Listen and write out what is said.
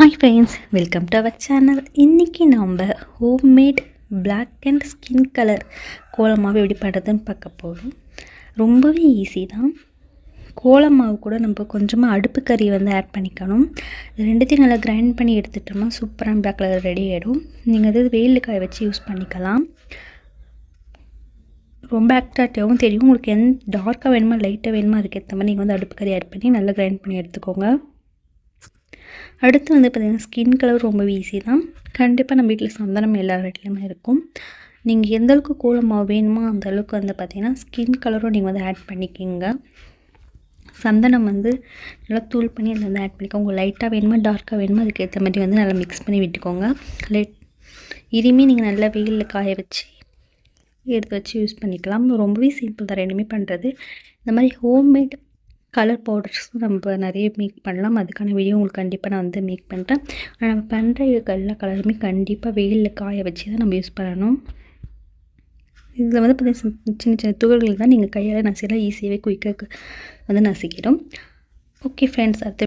Hi friends, welcome to our channel. இன்றைக்கி நம்ம homemade black and skin colour கோலமாவு எப்படி பண்ணுறதுன்னு பார்க்க போகிறோம். ரொம்பவே ஈஸி தான். கோலமாவு கூட நம்ம கொஞ்சமாக அடுப்பு கறி ஆட் பண்ணிக்கணும். இது ரெண்டுத்தையும் நல்லா கிரைண்ட் பண்ணி எடுத்துட்டோம்னா சூப்பரான பிளாக் கலர் ரெடி ஆகிடும். நீங்கள் அது வெயிலில் காய வச்சு யூஸ் பண்ணிக்கலாம். ரொம்ப அட்ராக்டிவாகவும் தெரியும். உங்களுக்கு டார்க்காக வேணுமா லைட்டாக வேணுமா அதுக்கேற்ற மாதிரி நீங்கள் அடுப்பு கறி ஆட் பண்ணி நல்லா கிரைண்ட் பண்ணி எடுத்துக்கோங்க. அடுத்து பார்த்திங்கன்னா ஸ்கின் கலர் ரொம்ப ஈஸி தான். கண்டிப்பாக நம்ம வீட்டில் சந்தனம் எல்லா வீட்லேயுமே இருக்கும். நீங்கள் எந்தளவுக்கு கோலமாவு வேணுமோ அந்தளவுக்கு பார்த்திங்கன்னா ஸ்கின் கலரும் நீங்கள் ஆட் பண்ணிக்கிங்க. சந்தனம் நல்லா தூள் பண்ணி அதில் ஆட் பண்ணிக்கோங்க. உங்களுக்கு லைட்டாக வேணுமா டார்க்காக வேணுமோ அதுக்கேற்ற மாதிரி நல்லா மிக்ஸ் பண்ணி விட்டுக்கோங்க. இதுவுமே நீங்கள் நல்லா வெயிலில் காய வச்சு எடுத்து வச்சு யூஸ் பண்ணிக்கலாம். ரொம்பவே சிம்பிள் தான் ரெண்டுமே பண்ணுறது. இந்த மாதிரி ஹோம்மேட் கலர் பவுடர்ஸும் நம்ம நிறைய மேக் பண்ணலாம். அதுக்கான வீடியோ உங்களுக்கு கண்டிப்பாக நான் மேக் பண்ணுறேன். ஆனால் நம்ம பண்ணுற எல்லா கலருமே கண்டிப்பாக வெயிலில் காய வச்சு தான் நம்ம யூஸ் பண்ணணும். இதில் பார்த்திங்கன்னா சின்ன சின்ன துகள்கள் தான் நீங்கள் கையால் நசிக்கலாம். ஈஸியாகவே குயிக்காக நசிக்கிடும். ஓகே ஃப்ரெண்ட்ஸ், அடுத்த